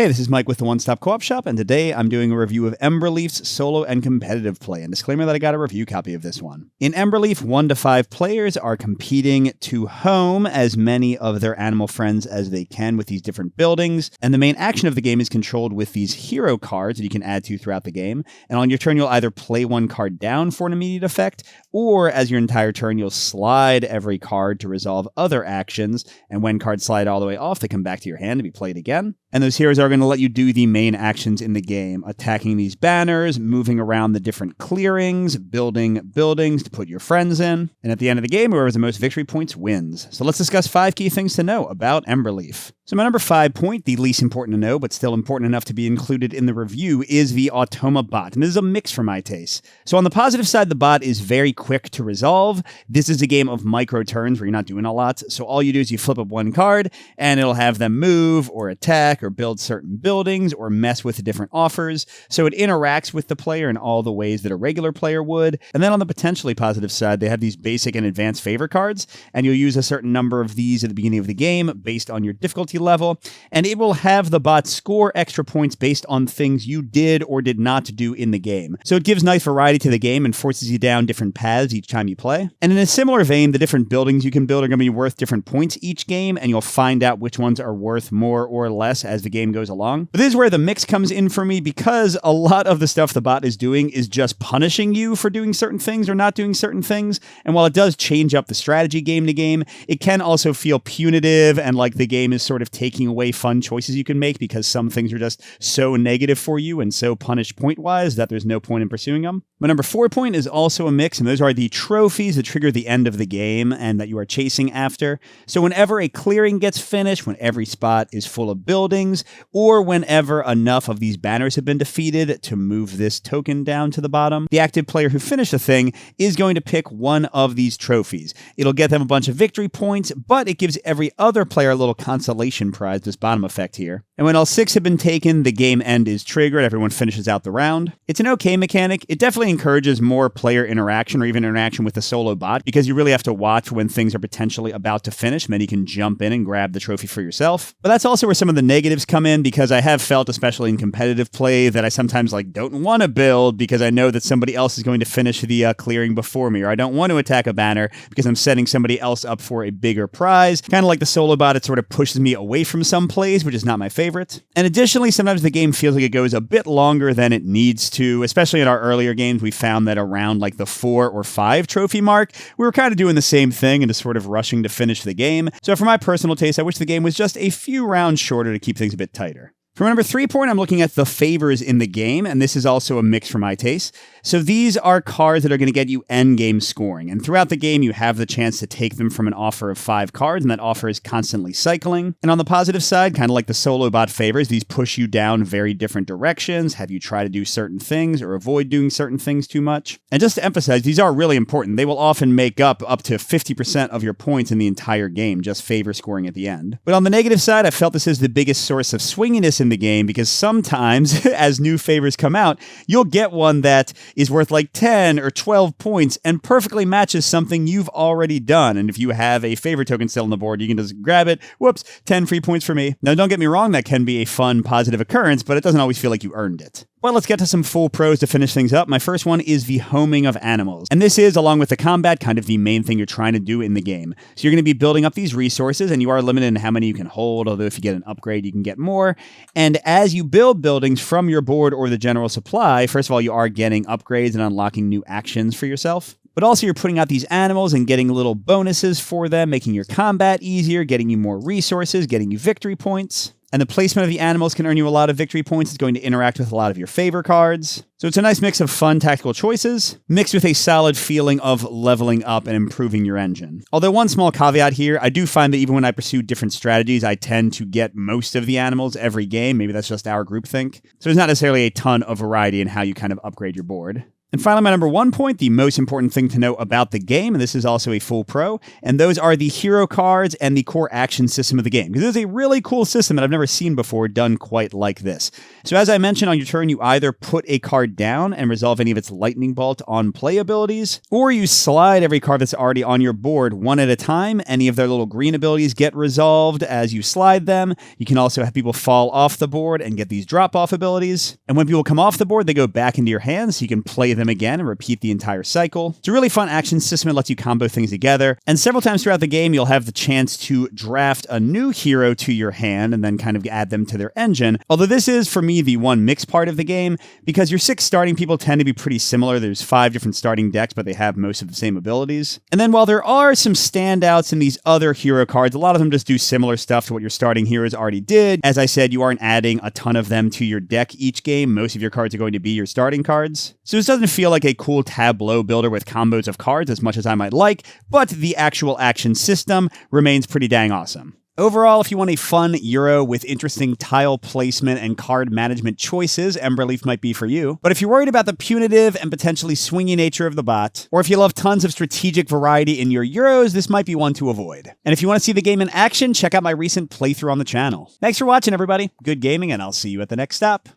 Hey, this is Mike with the One Stop Co-op Shop, and today I'm doing a review of Emberleaf's solo and competitive play, and disclaimer that I got a review copy of this one. In Emberleaf, 1 to 5 players are competing to home as many of their animal friends as they can with these different buildings, and the main action of the game is controlled with these hero cards that you can add to throughout the game, and on your turn you'll either play one card down for an immediate effect, or as your entire turn you'll slide every card to resolve other actions, and when cards slide all the way off, they come back to your hand to be played again. And those heroes are going to let you do the main actions in the game, attacking these banners, moving around the different clearings, building buildings to put your friends in. And at the end of the game, whoever has the most victory points wins. So let's discuss 5 key things to know about Emberleaf. So my number 5 point, the least important to know, but still important enough to be included in the review, is the automa bot. And this is a mix for my taste. So on the positive side, the bot is very quick to resolve. This is a game of micro turns where you're not doing a lot. So all you do is you flip up one card and it'll have them move or attack or build certain buildings or mess with different offers. So it interacts with the player in all the ways that a regular player would. And then on the potentially positive side, they have these basic and advanced favor cards, and you'll use a certain number of these at the beginning of the game based on your difficulty level, and it will have the bot score extra points based on things you did or did not do in the game. So it gives nice variety to the game and forces you down different paths each time you play. And in a similar vein, the different buildings you can build are going to be worth different points each game, and you'll find out which ones are worth more or less as the game goes along. But this is where the mix comes in for me, because a lot of the stuff the bot is doing is just punishing you for doing certain things or not doing certain things. And while it does change up the strategy game to game, it can also feel punitive and like the game is sort of taking away fun choices you can make because some things are just so negative for you and so punished point-wise that there's no point in pursuing them. My number 4 point is also a mix, and those are the trophies that trigger the end of the game and that you are chasing after. So whenever a clearing gets finished, when every spot is full of buildings, or whenever enough of these banners have been defeated to move this token down to the bottom, the active player who finished the thing is going to pick one of these trophies. It'll get them a bunch of victory points, but it gives every other player a little consolation prize, this bottom effect here. And when all 6 have been taken, the game end is triggered, everyone finishes out the round. It's an okay mechanic. It definitely encourages more player interaction or even interaction with the solo bot, because you really have to watch when things are potentially about to finish, and then you can jump in and grab the trophy for yourself. But that's also where some of the negatives come in, because I have felt, especially in competitive play, that I sometimes don't want to build because I know that somebody else is going to finish the clearing before me, or I don't want to attack a banner because I'm setting somebody else up for a bigger prize. Kind of like the solo bot, it sort of pushes me away from some plays, which is not my favorite. And additionally, sometimes the game feels like it goes a bit longer than it needs to, especially in our earlier games. We found that around the 4 or 5 trophy mark, we were kind of doing the same thing and just sort of rushing to finish the game. So for my personal taste, I wish the game was just a few rounds shorter to keep things a bit tighter. For my number 3 point, I'm looking at the favors in the game, and this is also a mix for my taste. So these are cards that are going to get you endgame scoring, and throughout the game you have the chance to take them from an offer of 5 cards, and that offer is constantly cycling. And on the positive side, kind of like the solo bot favors, these push you down very different directions, have you try to do certain things or avoid doing certain things too much. And just to emphasize, these are really important. They will often make up to 50% of your points in the entire game, just favor scoring at the end. But on the negative side, I felt this is the biggest source of swinginess in the game, because sometimes as new favors come out, you'll get one that is worth 10 or 12 points and perfectly matches something you've already done. And if you have a favor token still on the board, you can just grab it. Whoops, 10 free points for me. Now, don't get me wrong, that can be a fun, positive occurrence, but it doesn't always feel like you earned it. Well, let's get to some full pros to finish things up. My first one is the homing of animals. And this is, along with the combat, kind of the main thing you're trying to do in the game. So you're going to be building up these resources, and you are limited in how many you can hold, although if you get an upgrade, you can get more. And as you build buildings from your board or the general supply, first of all, you are getting upgrades and unlocking new actions for yourself. But also you're putting out these animals and getting little bonuses for them, making your combat easier, getting you more resources, getting you victory points. And the placement of the animals can earn you a lot of victory points. It's going to interact with a lot of your favor cards. So it's a nice mix of fun tactical choices, mixed with a solid feeling of leveling up and improving your engine. Although one small caveat here, I do find that even when I pursue different strategies, I tend to get most of the animals every game. Maybe that's just our groupthink. So there's not necessarily a ton of variety in how you kind of upgrade your board. And finally, my number 1 point, the most important thing to know about the game, and this is also a full pro, and those are the hero cards and the core action system of the game. Because this is a really cool system that I've never seen before done quite like this. So as I mentioned, on your turn, you either put a card down and resolve any of its lightning bolt on play abilities, or you slide every card that's already on your board one at a time. Any of their little green abilities get resolved as you slide them. You can also have people fall off the board and get these drop-off abilities. And when people come off the board, they go back into your hands, so you can play them again and repeat the entire cycle. It's a really fun action system. It lets you combo things together. And several times throughout the game, you'll have the chance to draft a new hero to your hand and then kind of add them to their engine. Although this is, for me, the one mixed part of the game, because your 6 starting people tend to be pretty similar. There's 5 different starting decks, but they have most of the same abilities. And then while there are some standouts in these other hero cards, a lot of them just do similar stuff to what your starting heroes already did. As I said, you aren't adding a ton of them to your deck each game. Most of your cards are going to be your starting cards. So this doesn't feel like a cool tableau builder with combos of cards as much as I might like, but the actual action system remains pretty dang awesome. Overall, if you want a fun Euro with interesting tile placement and card management choices, Emberleaf might be for you. But if you're worried about the punitive and potentially swingy nature of the bot, or if you love tons of strategic variety in your Euros, this might be one to avoid. And if you want to see the game in action, check out my recent playthrough on the channel. Thanks for watching, everybody. Good gaming, and I'll see you at the next stop.